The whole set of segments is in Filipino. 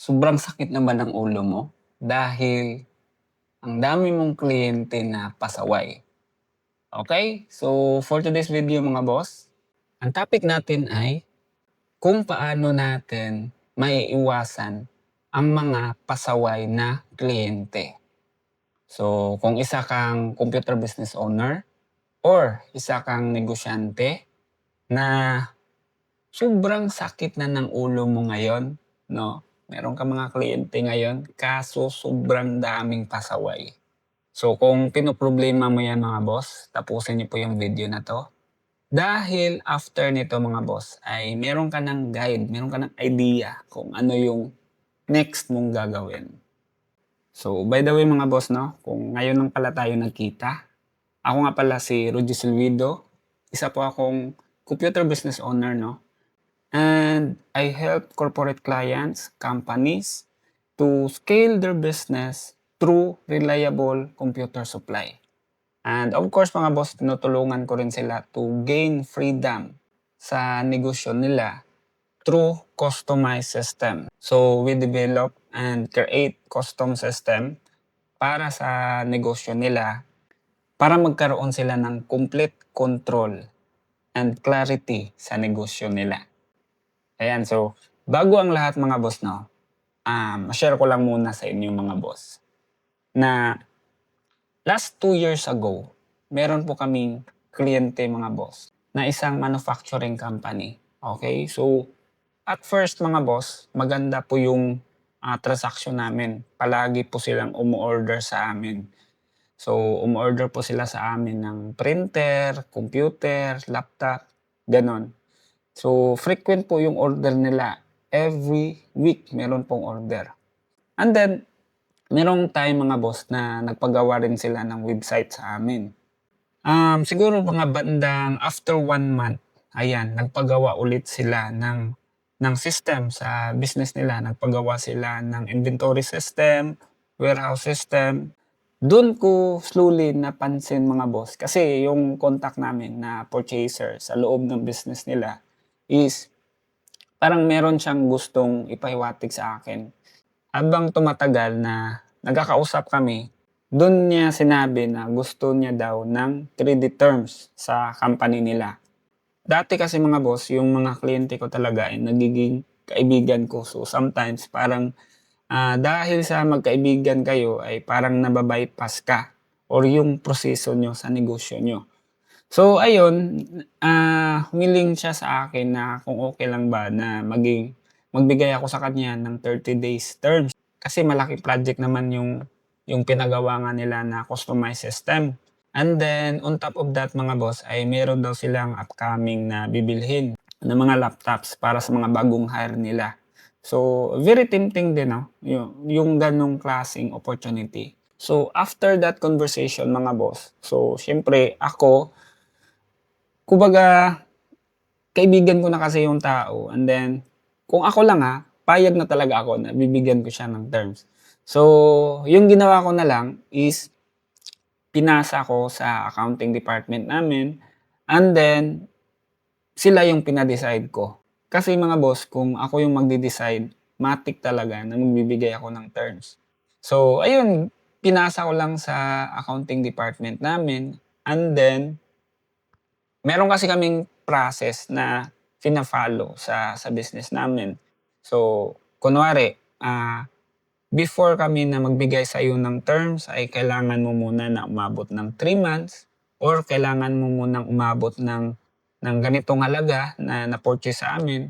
Sobrang sakit na ba ng ulo mo dahil ang dami mong kliyente na pasaway? Okay, so for today's video mga boss, ang topic natin ay kung paano natin maiiwasan ang mga pasaway na kliyente. So kung isa kang computer business owner or isa kang negosyante na sobrang sakit na ng ulo mo ngayon, 'no? Meron kang mga kliyente ngayon kaso sobrang daming pasaway. So kung pinoproblema mo 'yan mga boss, tapusin niyo po yung video na 'to. Dahil after nito mga boss ay meron ka ng guide, meron ka ng idea kung ano yung next mong gagawin. So by the way mga boss 'no, kung ngayon lang pala tayo nagkita, ako nga pala si Rudy Silvido, isa po akong computer business owner 'no. And I help corporate clients, companies to scale their business through reliable computer supply. And of course mga boss, tinutulungan ko rin sila to gain freedom sa negosyo nila through customized system. So we develop and create custom system para sa negosyo nila para magkaroon sila ng complete control and clarity sa negosyo nila. Ayan, so bago ang lahat mga boss 'no, share ko lang muna sa inyo mga boss, na last 2 years ago, meron po kaming kliyente mga boss, na isang manufacturing company, okay. So, at first mga boss, maganda po yung, transaction namin. Palagi po silang umo-order sa amin. So, umo-order po sila sa amin ng printer, computer, laptop, gano'n. So, frequent po yung order nila. Every week meron pong order. And then, merong time mga boss na nagpagawa rin sila ng website sa amin. Siguro mga bandang after 1 month, ayan, nagpagawa ulit sila ng system sa business nila. Nagpagawa sila ng inventory system, warehouse system. Do'n ko slowly napansin mga boss, kasi yung contact namin na purchaser sa loob ng business nila is parang meron siyang gustong ipahiwatig sa akin. Habang tumatagal na nagkakausap kami, dun niya sinabi na gusto niya daw ng credit terms sa company nila. Dati kasi mga boss, yung mga kliyente ko talaga ay nagiging kaibigan ko. So sometimes parang dahil sa magkaibigan kayo ay parang nababypass ka or yung proseso nyo sa negosyo nyo. So ayun, willing siya sa akin na kung okey lang ba na magbigay ako sa kanya ng 30 days terms. Kasi malaking project naman yung pinagawa nga nila na customized system. And then on top of that mga boss ay meron daw silang upcoming na bibilhin na mga laptops para sa mga bagong hire nila. So very tempting din 'no, yung ganong klaseng opportunity. So after that conversation mga boss, so siyempre ako, kumbaga kaibigan ko na kasi yung tao, and then kung ako lang, payag na talaga ako na bibigyan ko siya ng terms. So, yung ginawa ko na lang is pinasa ko sa accounting department namin, and then sila yung pina-decide ko. Kasi mga boss, kung ako yung magde-decide, matik talaga na magbibigay ako ng terms. So ayun, pinasa ko lang sa accounting department namin, and then meron kasi kaming process na fina-follow sa business namin. So, kunwari, before kami na magbigay sa'yo ng terms ay kailangan mo muna na umabot ng 3 months or kailangan mo munang umabot ng ganitong halaga na na-purchase sa amin.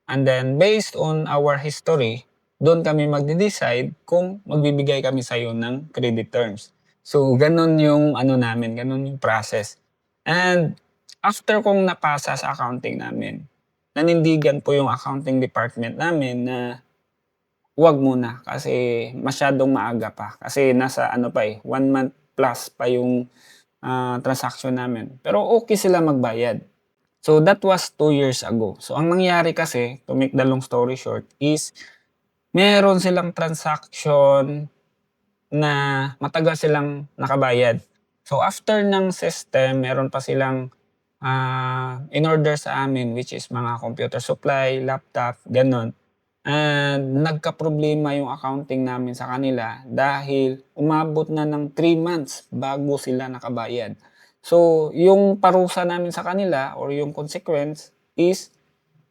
And then based on our history, do'n kami magde-decide kung magbibigay kami sa'yo ng credit terms. So, gano'n yung ano namin, gano'n yung process. And after kong napasa sa accounting namin, nanindigan po yung accounting department namin na wag muna kasi masyadong maaga pa. Kasi nasa ano pa 1 month plus pa yung transaction namin. Pero okay sila magbayad. So that was 2 years ago. So ang nangyari kasi, to make the long story short, is meron silang transaction na matagal silang nakabayad. So after ng system, meron pa silang in-order sa amin, which is mga computer supply, laptop, gano'n. And nagkaproblema yung accounting namin sa kanila dahil umabot na ng 3 months bago sila nakabayad. So, yung parusa namin sa kanila or yung consequence is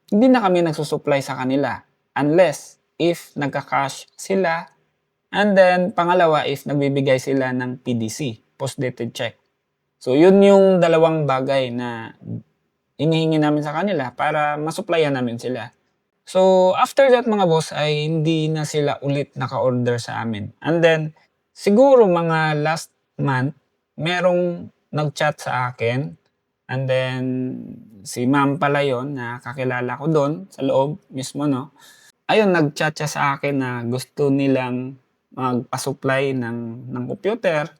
hindi na kami nagsusupply sa kanila unless if nagka-cash sila, and then pangalawa if nagbibigay sila ng PDC, post-dated check. So, yun yung dalawang bagay na hinihingi namin sa kanila para masupplyan namin sila. So, after that mga boss ay hindi na sila ulit naka-order sa amin. And then, siguro mga last month, merong nag-chat sa akin. And then, si ma'am pala yun na kakilala ko doon sa loob mismo, no? Ayun, nag-chat siya sa akin na gusto nilang magpa-supply ng computer,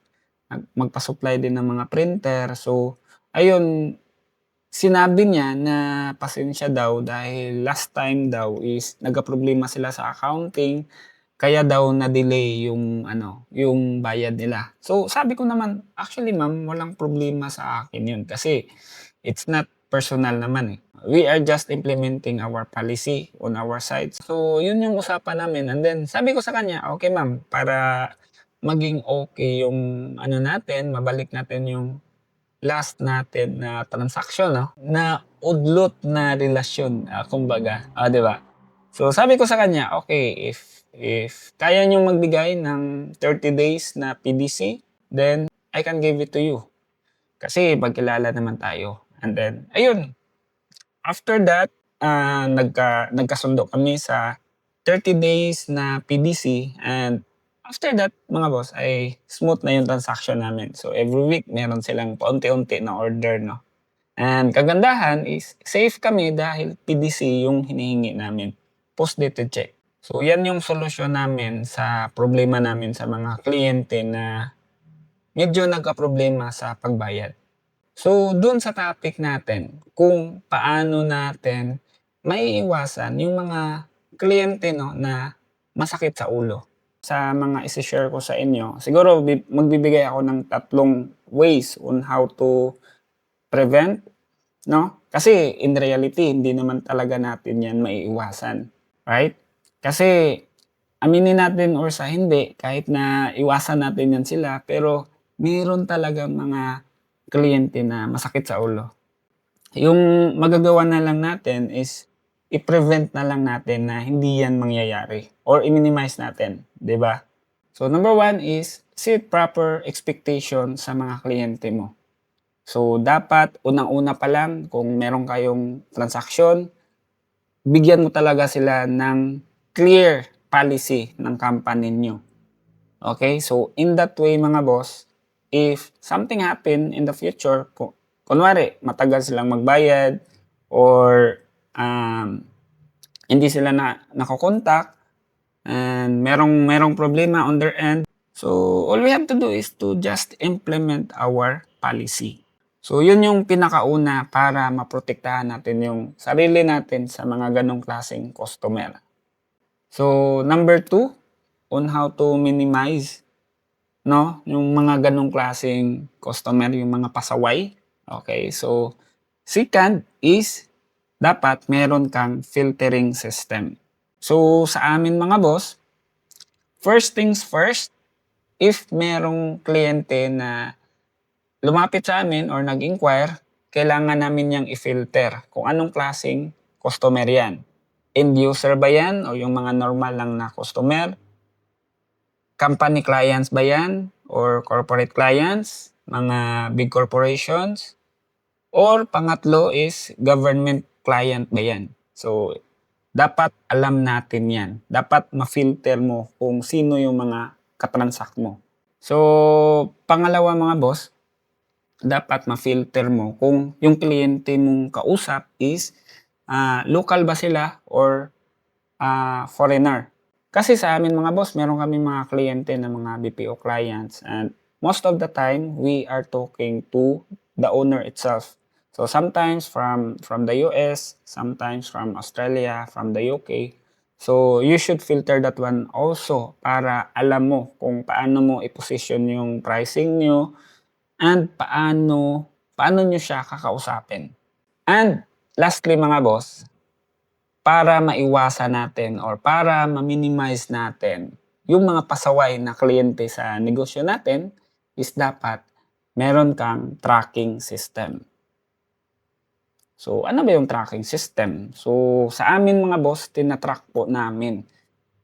magpa-supply din ng mga printer. So, ayun, sinabi niya na pasensya daw dahil last time daw is nagkaproblema sila sa accounting, kaya daw na-delay yung ano, yung bayad nila. So, sabi ko naman, "Actually ma'am, walang problema sa akin yun kasi it's not personal naman, eh. We are just implementing our policy on our side." So, yun yung usapan namin, and then sabi ko sa kanya, "Okay ma'am, para maging okay yung ano natin, mabalik natin yung last natin na transaction, 'no, na udlot na relasyon, kumbaga, 'di ba?" So, sabi ko sa kanya, "Okay, if kaya niyong magbigay ng 30 days na PDC, then I can give it to you. Kasi magkilala naman tayo." And then ayun, after that, nagkasundo kami sa 30 days na PDC, and after that mga boss ay smooth na yung transaction namin. So, every week meron silang paunti-unti na order, 'no. And kagandahan is safe kami dahil PDC yung hinihingi namin, post-dated check. So, yan yung solusyon namin sa problema namin sa mga kliyente na medyo nagkaproblema sa pagbayad. So, dun sa topic natin, kung paano natin maiiwasan yung mga kliyente, 'no, na masakit sa ulo. Sa mga ise-share ko sa inyo, siguro magbibigay ako ng 3 ways on how to prevent, 'no? Kasi in reality hindi naman talaga natin 'yan maiiwasan, right? Kasi aminin natin or sa hindi, kahit na iwasan natin 'yan sila, pero meron talagang mga kliyente na masakit sa ulo. Yung magagawa na lang natin is i-prevent na lang natin na hindi 'yan mangyayari or i-minimize natin, 'di ba? So, number 1 is set proper expectation sa mga kliyente mo. So, dapat unang-una pa lang kung meron kayong transaksyon, bigyan mo talaga sila ng clear policy ng company niyo. Okay? So, in that way mga boss, if something happen in the future, kunwari matagal silang magbayad or hindi sila nako-contact and merong problema on their end, so all we have to do is to just implement our policy. So, yun yung pinakauna para maprotektahan natin yung sarili natin sa mga ganong klaseng customer. So, number 2, on how to minimize, 'no, yung mga ganong klaseng customer, yung mga pasaway. Okay, so second is dapat meron kang filtering system. So, sa amin mga boss, first things first, if merong kliyente na lumapit sa amin or nag-inquire, kailangan namin niyang i-filter kung anong klaseng customer yan. End user ba yan o yung mga normal lang na customer? Company clients ba yan or corporate clients? Mga big corporations? Or pangatlo is government client ba yan? So, dapat alam natin yan. Dapat ma-filter mo kung sino yung mga katransact mo. So, pangalawa mga boss, dapat ma-filter mo kung yung kliyente mong kausap is local ba sila or foreigner. Kasi sa amin mga boss, meron kami mga kliyente na mga BPO clients, and most of the time, we are talking to the owner itself. So sometimes from the US, sometimes from Australia, from the UK. So you should filter that one also para alam mo kung paano mo i-position yung pricing nyo, and paano nyo siya kakausapin. And lastly mga boss, para maiwasan natin or para ma-minimize natin yung mga pasaway na kliyente sa negosyo natin is dapat meron kang tracking system. So, ano ba yung tracking system? So, sa amin mga boss, tina-track po namin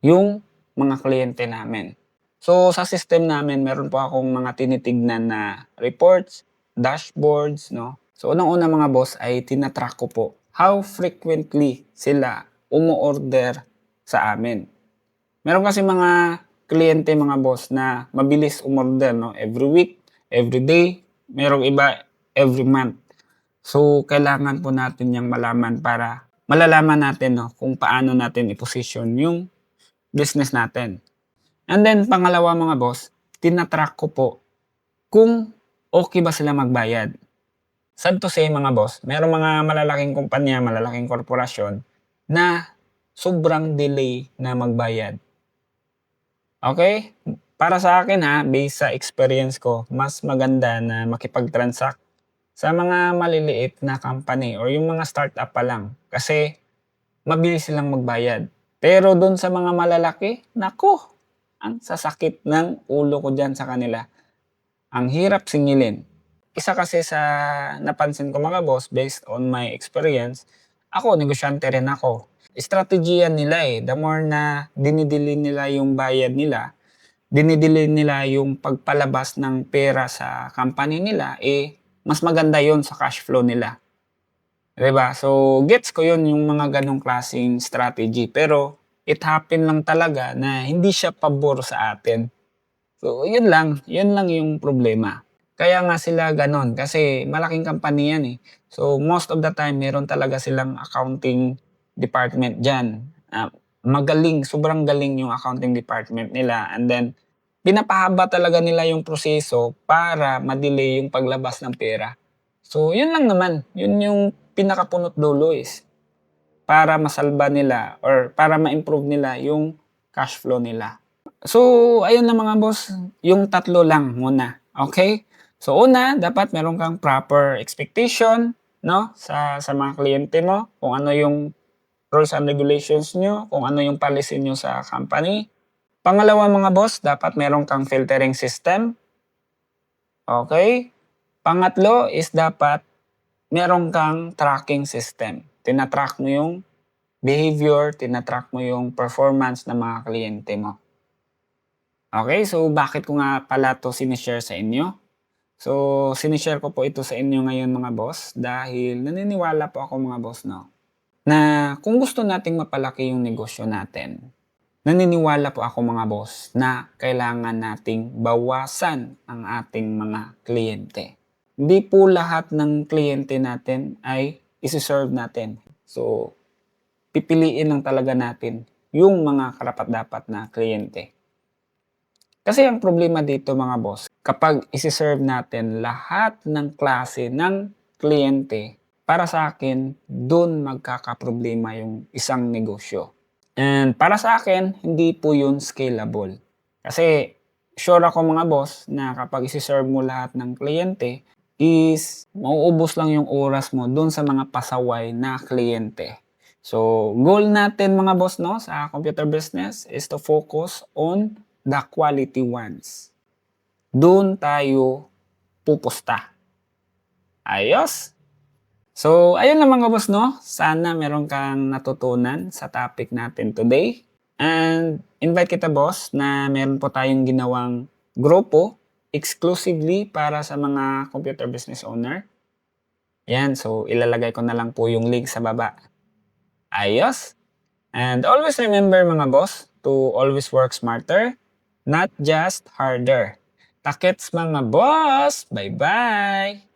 yung mga kliyente namin. So, sa system namin, meron po akong mga tinitignan na reports, dashboards, no? So, unang-una mga boss ay tina-track ko po how frequently sila umu-order sa amin. Meron kasi mga kliyente mga boss na mabilis umorder, no? Every week, every day, merong iba every month. So, kailangan po natin yang malaman para malalaman natin, no, kung paano natin i-position yung business natin. And then, pangalawa mga boss, tina-track ko po kung okay ba sila magbayad. Sad to say mga boss, merong mga malalaking kumpanya, malalaking korporasyon na sobrang delay na magbayad. Okay? Para sa akin ha, based sa experience ko, mas maganda na makipag-transact sa mga maliliit na company or yung mga startup pa lang kasi mabilis silang magbayad. Pero doon sa mga malalaki, nako, ang sasakit ng ulo ko dyan sa kanila. Ang hirap singilin. Isa kasi sa napansin ko mga boss, based on my experience, ako, negosyante rin ako. Strategiyan nila eh. The more na dinidili nila yung bayad nila, dinidili nila yung pagpalabas ng pera sa company nila, eh, mas maganda yon sa cash flow nila. 'Di ba? So, gets ko yon yung mga ganong klaseng strategy. Pero, it happen lang talaga na hindi siya pabor sa atin. So, yun lang yung problema. Kaya nga sila ganon, kasi malaking company yan eh. So, most of the time, meron talaga silang accounting department dyan. Magaling, sobrang galing yung accounting department nila. And then, pinapahaba talaga nila yung proseso para ma-delay yung paglabas ng pera. So, yun lang naman. Yun yung pinakapunot dulo is para masalba nila or para ma-improve nila yung cash flow nila. So, ayun na mga boss, yung tatlo lang muna. Okay? So, una, dapat meron kang proper expectation, no? Sa mga kliyente mo, kung ano yung rules and regulations nyo, kung ano yung policy nyo sa company. Pangalawa mga boss, dapat meron kang filtering system. Okay? Pangatlo is dapat meron kang tracking system. Tina-track mo yung behavior, tina-track mo yung performance ng mga kliyente mo. Okay, so bakit ko nga pala 'to sinishare sa inyo? So, sinishare ko po ito sa inyo ngayon mga boss dahil naniniwala po ako mga boss, no, na kung gusto nating mapalaki yung negosyo natin, naniniwala po ako mga boss na kailangan nating bawasan ang ating mga kliyente. Hindi po lahat ng kliyente natin ay isi-serve natin. So, pipiliin lang talaga natin yung mga karapat-dapat na kliyente. Kasi ang problema dito mga boss, kapag isi-serve natin lahat ng klase ng kliyente, para sa akin, doon magkakaproblema yung isang negosyo. And para sa akin, hindi po yun scalable. Kasi sure ako mga boss na kapag isi-serve mo lahat ng kliyente, is mauubos lang yung oras mo doon sa mga pasaway na kliyente. So, goal natin mga boss no sa computer business is to focus on the quality ones. Doon tayo pupusta. Ayos? So, ayun lang mga boss, no? Sana meron kang natutunan sa topic natin today. And invite kita boss na meron po tayong ginawang grupo exclusively para sa mga computer business owner. Yan, so ilalagay ko na lang po yung link sa baba. Ayos? And always remember mga boss to always work smarter, not just harder. Takets mga boss! Bye-bye!